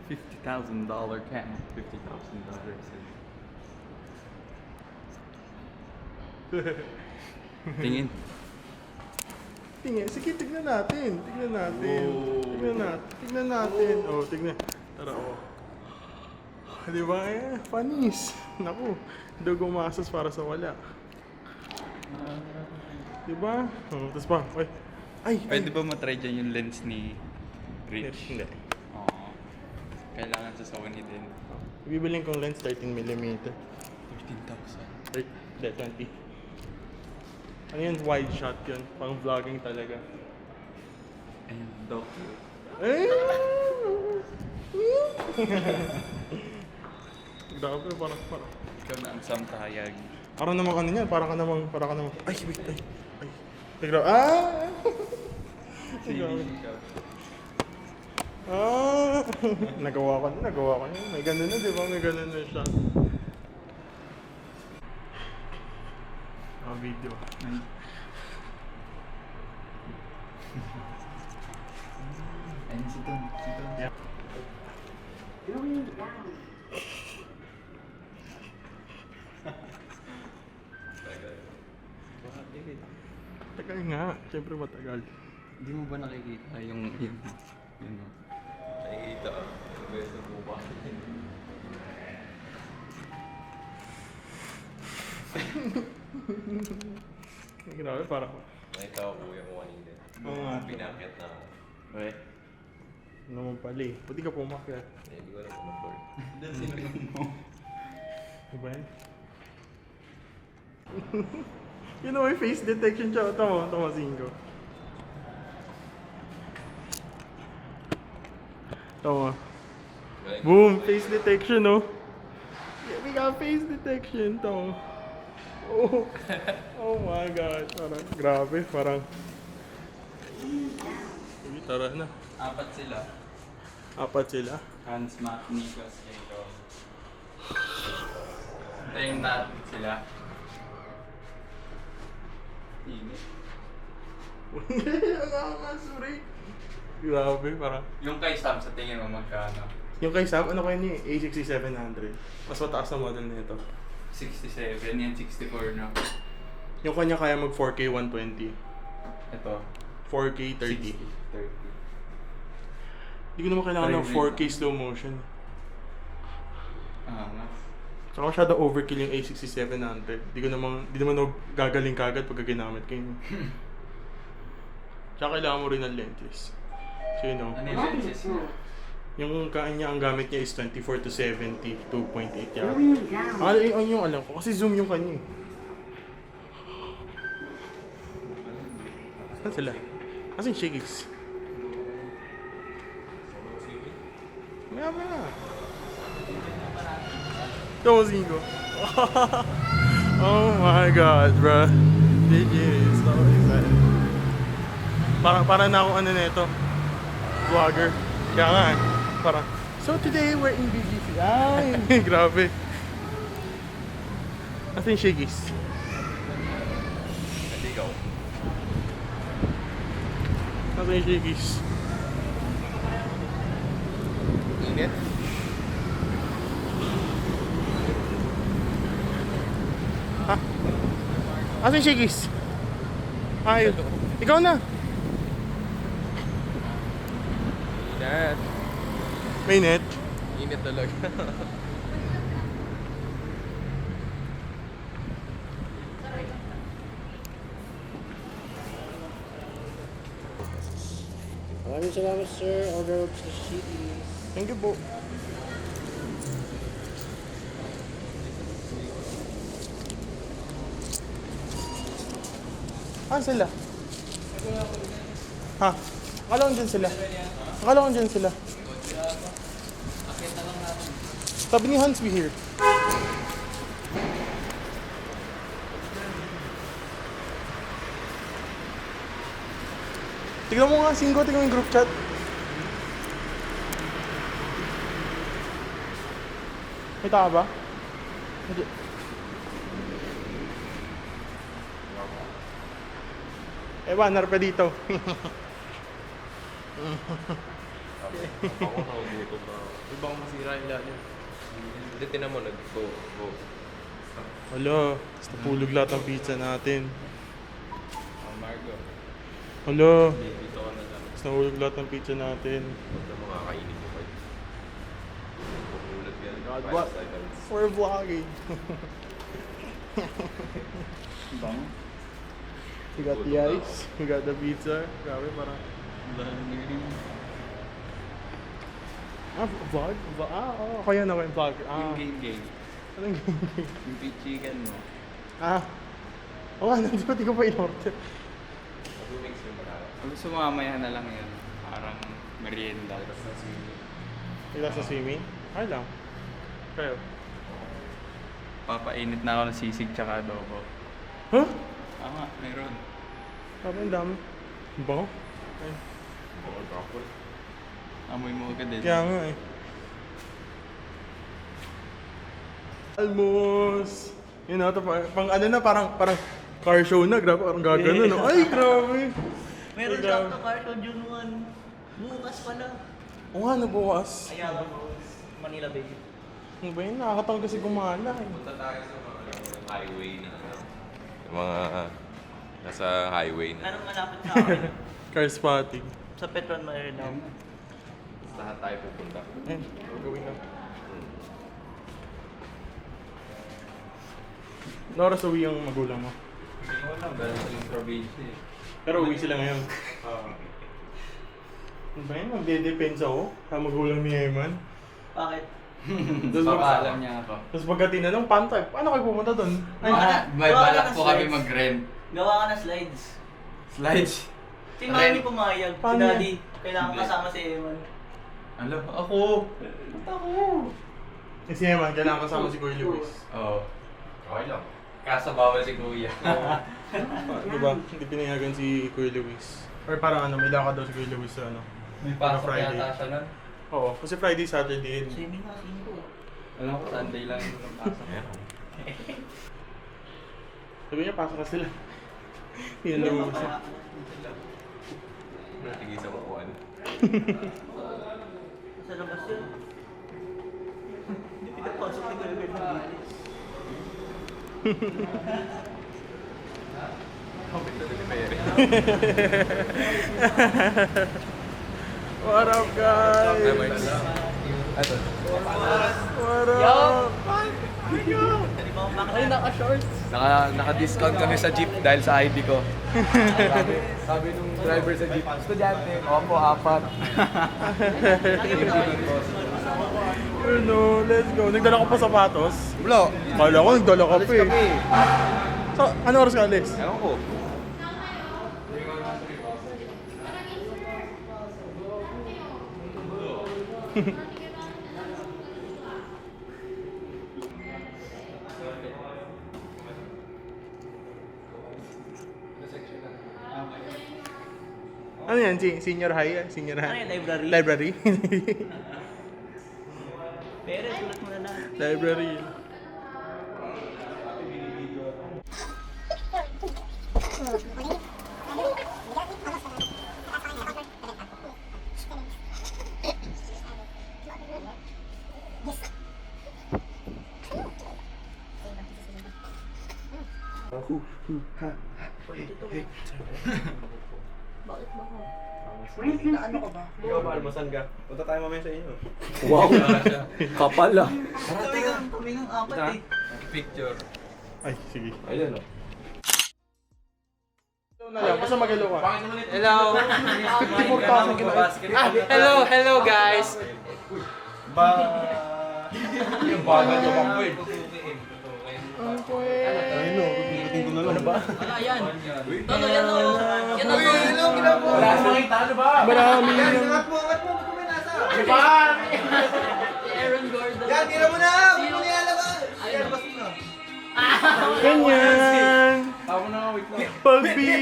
$50,000 camera. $50,000. Tingin. Tingnan, sige, tignan natin. Tignan natin. Whoa. Tignan natin. Tignan natin. Oh, tignan. Tara, oh. Di ba? Panis. Naku, daw gumastos para sa wala. Di ba? Oh, tapos pa. Ay, Pwede ba matry dyan yung lens ni Rich? Hindi. Oo. Kailangan sa Sony din. Bibiling kong lens 13mm. 15,000. Right? Hindi, 20. Ano yun? Wide shot yun. Pang vlogging talaga. Ayun, Doc. Eh! Grabe, parang. Ikaw na ang samtahayag. Parang namang ano yan, parang ka namang, ay, wait, ay. Grabe, ah! Grabe. Ah! nagawa ko na. May ganun na, di ba? May ganun na siya. Video. Ayun si Don. Yeah. Going down. Tagal nga, siyempre matagal. Hindi mo ba nakikita yung nakikita ako. Beso buka. Grabe, parang. Nakita ko po yung warning din. Oo nga. Pinakit na ako. Weh. Ano naman pala eh. Pwede ka pumakyat. Hindi ko alam kung na-floor. Sinunod mo. Diba yun? You know, may face detection siya. Tama, Zingo. Tama. Boom! Face detection, no? Yeah, we got face detection, tama. Oh, oh my God. Parang, grabe, parang. Sige, tara na. Apat sila. Apat sila. Hans, Matt, Nikos, Jaco. Hintayin natin sila. Init. Nakakasuri. Grabe, parang. Yung kay Sam, sa tingin mo magkano? Yung kay Sam, ano kayo niya? A6700. Mas mataas na model nito. 67, yan 64 na. Yung kanya kaya mag 4K 120. Ito, 4K 30. 30. Hindi ko naman kailangan ng Try 4K slow motion. Nga. Saka masyado overkill yung A6700. Di naman ako gagaling kagad pag ginamit ko yun. Tsaka kailangan mo rin ng lenses. So you know, Ano yung lenses mo? yung kanya ang gamit niya is 24 to 70, 2.8 yata. Going down. Ano yung alam ko? Kasi zoom yung kanya eh. Saan sila? Kasi yung shakes. Maya. Ito mo Zingo. Oh my God, bro. DJ is so excited. Parang na ako ano na ito. Vlogger. Kaya nga eh. Parang, so today we're in BGC. Ay, grabe. Asa yung shakes? Hindi ikaw. Asa yung shakes? Init? Ha? Asa yung shakes? Ay, ikaw na. Init. May net. Init talaga. Maraming salamat sir. Order of sushi please. Thank you po. Ah, sila? Ha? Akala ko dyan sila. Akala ko dyan sila. Sabi ni Hans, be here. Tignan mo nga, Singo, tignan mo yung group chat. May tao ba? Hindi. Banner pa dito. Ako nagugutom na ako. Ibang masira yung ilalim. Hindi, tinan mo, nag-go. Hala, basta pulog lahat ng pizza natin. Oh, Margo. Hala, Dito ka na lang. basta nahulog lahat ng pizza natin. Huwag na makakainin mo kayo. Pumulot yan. God, 5 what? seconds. For vlogging. Bang? We got the ice, we got the pizza. Grabe, parang... Vlog? Oo, kaya na yung vlog. Yung game. Anong game? Yung beef chicken mo. Oo nga, di ko pa in-order. Mag-mix yung marami. Kung gusto mo mamaya na lang yun. Parang merienda. Ila sa swimming? Ay lang. Kayo? Papainit na ako ng sisig tsaka adobo. Huh? Tama, meron. Sabi ang dami. Ba? Ay, Oo, truffle. Amoy mo agad din. kaya nga eh. Almost. Yun na, pang ano na, parang car show na. Grabe, parang gagano, no? Ay, grabe. Meron Ay, siya grabe. to Cartoon June 1. Bukas pala. Oo nga, nabukas. Ayabang Manila Bay. Ano ba yun? Nakakataon kasi gumala eh. Punta tayo sa mga highway na yung mga nasa highway na. Anong malapit sa akin? Car spotting. Sa Petron Marinao. Lahat tayo pupunta. Ayun, gawin na. Ano oras uwi ang magulang mo? Hindi ko lang, dahil sa yung probinsya eh. Pero uwi sila ngayon. Ano ba yun? Magdedepensa ako sa magulang ni Eman. Bakit? Tapos Papaalam niya ako. Tapos pagka tinanong, pantay, paano kayo pumunta doon? Ay, May gawa ka balak ng po kami slides. mag-rent. Gawa ka na slides. Slides. Si Manny pumayag. Si Paano Daddy. Kailangan Hindi. kasama si Eman. Alam, ako. eh, si Eman, kailangan kasama si Kuya Luis. Oo. Okay lang. Kaso bawal si kuya. Di ba? Hindi pinayagan si Kuya Luis. Or parang ano, may lakad daw si Kuya Luis sa ano. May pasok Friday. yata siya nun. Oo, kasi Friday, Saturday. Swimming na, swimming ko. Alam ko, Sunday lang yung pasok. Sabi niya, pasok ka sila. Yan daw siya. Sige sa makuhan. Sa labas yun. Hindi pinapasok ni Kuya Bernard dito. Kapit na din ni Mary. What up, guys? Ito. What up? Ay, naka-shorts. Naka-discount kami sa jeep dahil sa ID ko. sabi nung driver sa jeep, estudyante. Opo, 4. Let's go. Nagdala ko pa sapatos. Bro, Kala ko nagdala ka alis pa eh. kami. So, ano oras ka alis? Ewan ko. Ano yan? Senior high? Senior Ano high? yung library? Library? Pero, sulat mo na lang. Library. Ikaw ba, almasan ka? Punta tayo mamaya sa inyo. Wow. Kapal ah. Kami ng apat eh. Picture. Ay, sige. Ayun oh. Na lang, basta magalo ka. Hello. 54,000 kina. Hello guys. Yung bagal yung mga boy. Ang kwet. Ayun o, gugutin ko na lang. Ano ba? Wala yan. Tolo, yan o. Yan o. Wala sa makita, ano ba? Marami yan. Angat mo, kung nasa. Ano ba? Aaron Gordon. Yan, tira mo na! Huwag mo nilalabas! Ayan, labas mo na. Ganyan. Tama na, wait lang. Pagbibigyan.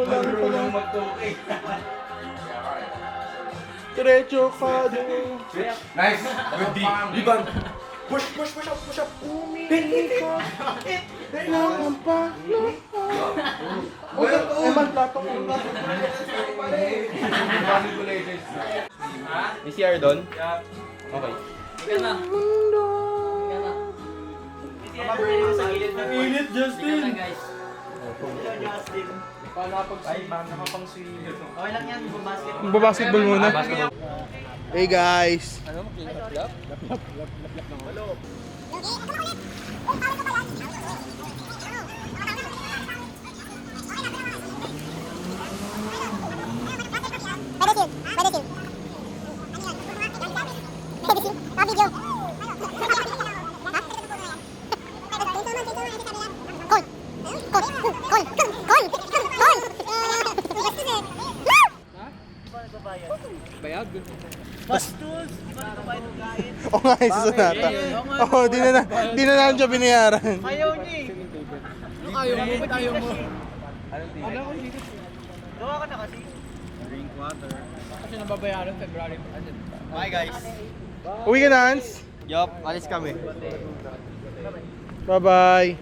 Marunong magtuki. Diretso ka doon. Nice. Good deed. Iban. Push up, push up. May CR doon? Okay. Init, Justin! Justin. Paano ka pang swing? Okay lang yan, basket. Magbabasketball muna. Hey guys! Bastos! Di ba nagbabayad ng kain? Oo nga, isa sa nata. Oo, di na namin siya binayaran. Ayaw niya eh. Ayaw mo, ba't ayaw mo? Gawa ka na kasi. Drink water. Kasi nababayaran February. Bye guys. Uwi ka na, Hans? Yup, alis kami. Bye-bye.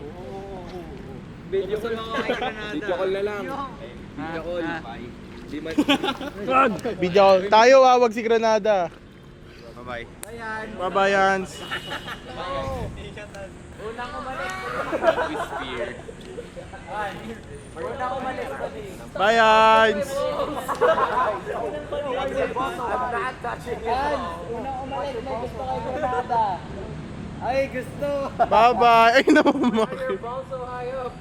Video call lang ako. Video call na lang. Video call. Di man. Video call. Tayo, wag si Granada. Bye-bye. Bye-bye, Hans. Unang umalis. With fear. Unang umalis. Bye, Hans. Unang umalis. May gusto kayo Granada. Ay, gusto. Bye-bye. Ay, naman. Also hayop.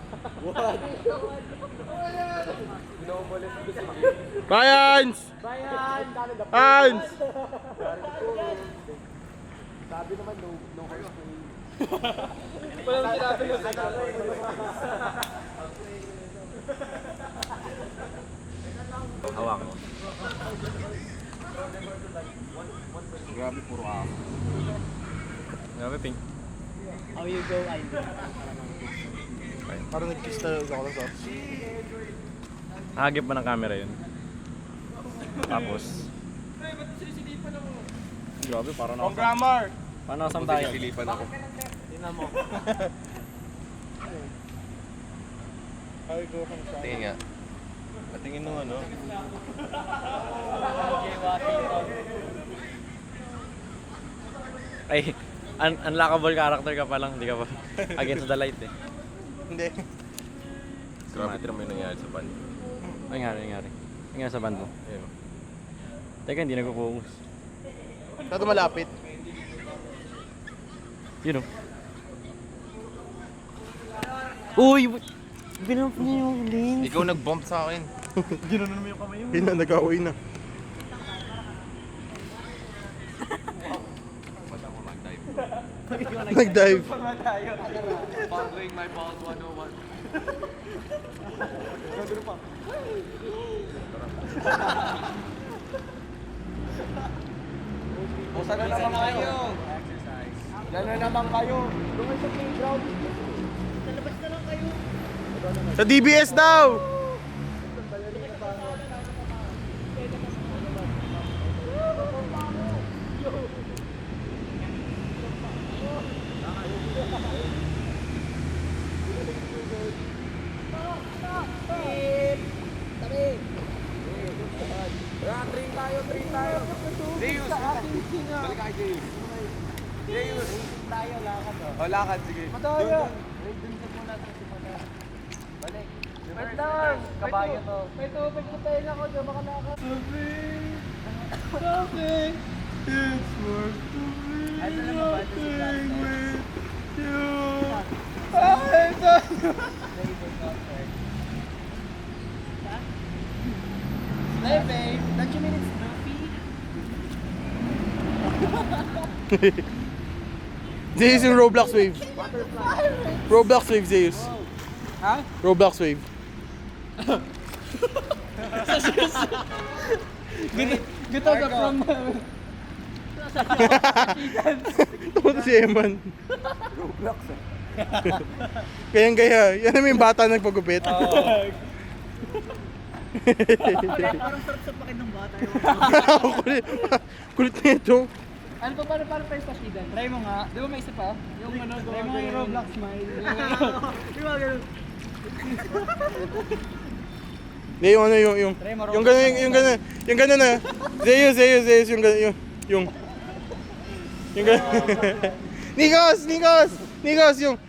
Bye, Hans. Bayan. Hans. Walang sinabi na Hawak mo. Grabe, puro ako. Grabe, pink. How you go, I do. Parang nag-kiss tayo ako sa Agip ba ng camera yun? Tapos grabe, parang On grammar. Paano kasama tayo? Silipan ako. Tingin nga. Patingin nung ano. Ay, unlockable character ka pa lang, hindi ka pa against the light eh. Hindi. Grabe, tira mo yung nangyari sa band. Ay nangyari. Ay nga sa band mo. Ayun o. Teka, hindi nagpo-focus. Kato malapit. Yun o. Uy! Binump niya yung link. Ikaw nag-bump sa akin. Yun na, nag-away na. Nag-dive. Following my balls 101. Saan na naman kayo? Diyan na naman kayo. Sa DBS daw. Train tayo. Deus, balik ka kay Deus. Deus. Tayo, lakad o. O, lakad, sige. Matayo! Dun sa muna, dun sa muna. Balik. Wait lang! Kabayo to. May tubig ko tayo ako, di ba makalakad? Nothing is worth to me. Ano naman ba ito si Blaster? Hey babe, don't you mean it's Snoopy? Zeus yung Roblox wave. Roblox wave, Zeus. Ha? Roblox wave. Gito ka from Ito si Eman. Roblox Kayang gaya. Yan naman yung bata nagpagupit. Parang sarap sa pakin ng bata yun. kulit, kulit na ito. Ano to para first pashidan? Try mo nga. Di ba may isa pa? Yung ano, try mo yung Roblox smile. Di ba ganun? Hindi, yung ano, yung gano'n, yung gano'n na. Zeus, yung gano'n, yung gano'n. Nikos, yung.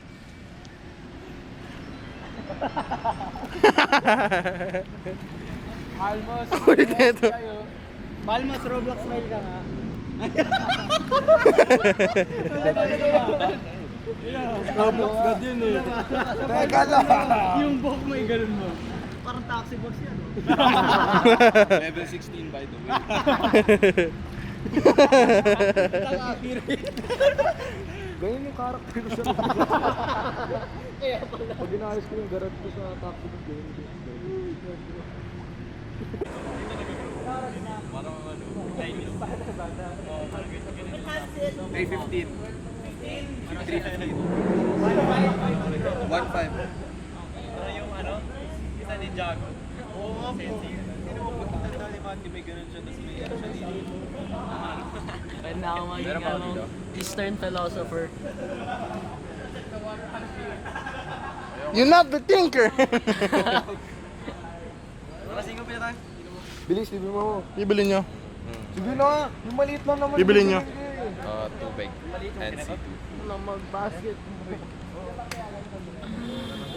Almost. Ulit na ito. Palmas Roblox smile ka nga. Roblox God yun eh. Teka lang. Yung buhok mo yung ganun mo. Parang taxi box yan. Level 16 by the way. Ganyan yung character ko sa Pag inayos ko yung garage ko sa taxi ko, ganyan. Day 15. 315. 1.5. Pwede na ako maging Eastern philosopher. You're not the thinker. Bilis, libre mo. Bibili nyo. Sige na, yung maliit lang naman. Bibili nyo. Tubig. NC2. Na mag-basket.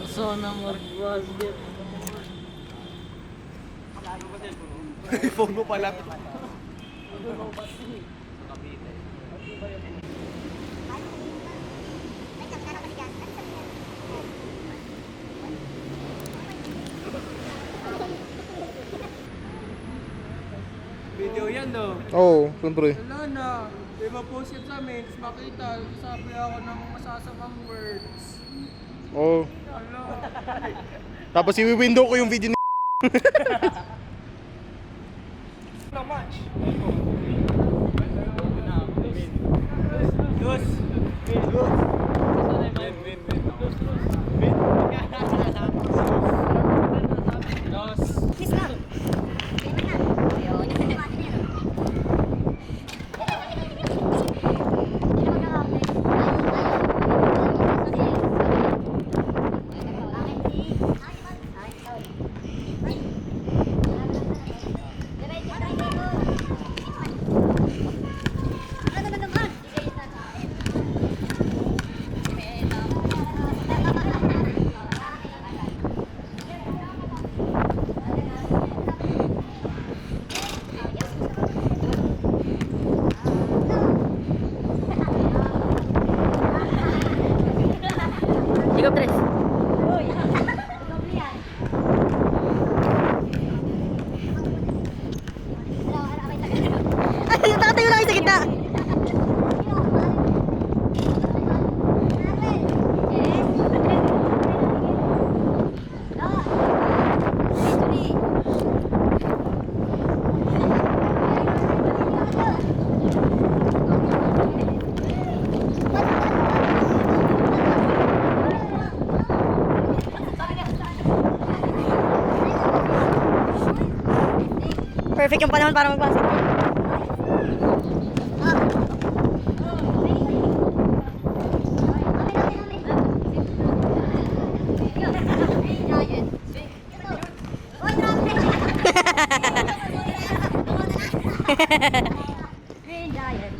Gusto na mag-basket. Phone mo pala. Video yan do. Oo, siyempre. Wala na. Di ba post yan sa amin, tapos makita, sabi ako ng masasamang words. Oo. Ano? Tapos i-window ko yung video ni Na match. Ikaw, Tres. Ay, nakatayo lang kayo sa gitna. Perfect yung panahon para mag-basketball. Green Giant.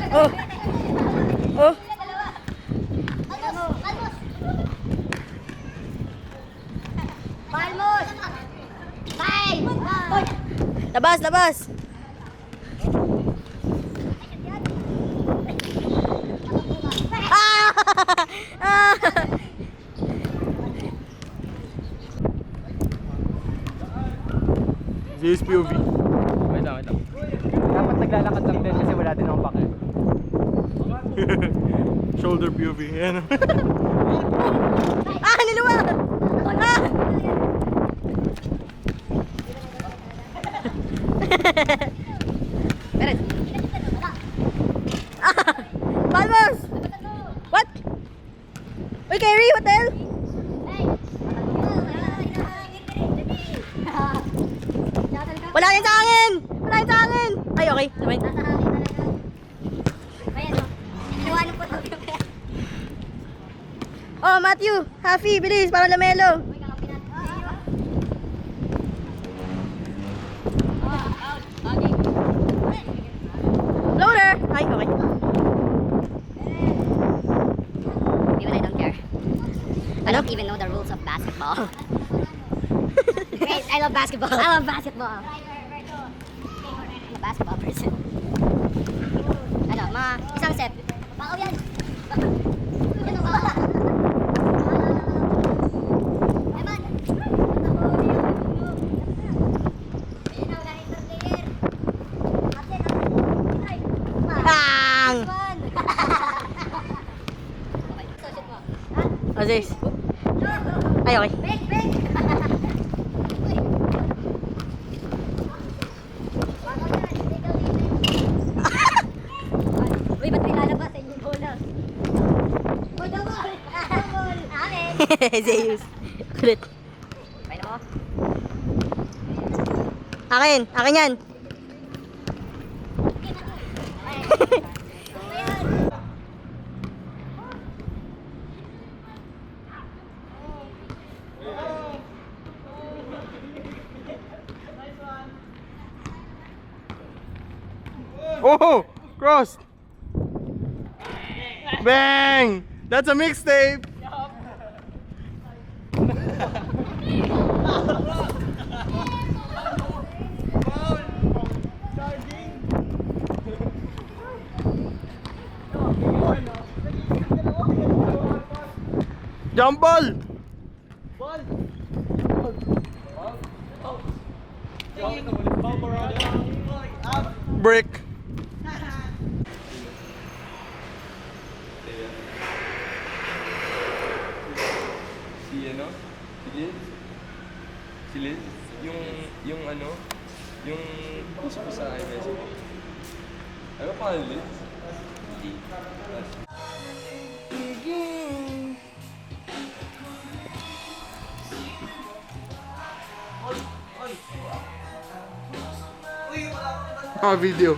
Oh. Oh. Palmos. Bye. Labas, labas. Ah! Ah! Zeus POV. Wait lang. Dapat naglalakad lang din kasi wala din akong pake. Shoulder POV. Ayan. Ah, niluwa! Ah! Meron. Ah! Palmos! What? Uy, scary. What the hell? Wala rin sa hangin! Wala rin sa hangin! Ay, okay. Naman. Oh, Matthew! Happy! Bilis! Para lamelo! Loader! Ay, okay. Even I don't care. I don't even know the rules of basketball. Wait, I love basketball. I love basketball. I'm a basketball person. Ano, mga isang set. Pao yan. Ano ba? Eman. Bang! Aziz. Ay, okay. Uy, ba't may lalabas sa inyong bola? Uy, double! Double! Amin! Zeus. Kulit. Pwede mo? Akin. Akin yan. Oh! Cross! Bang! That's a mixtape! Jump ball! Brick. Si ano? Si Liz? Si Liz? Yung ano? Yung gusto ko sa iMessage. Ano pa Liz? Oh, video.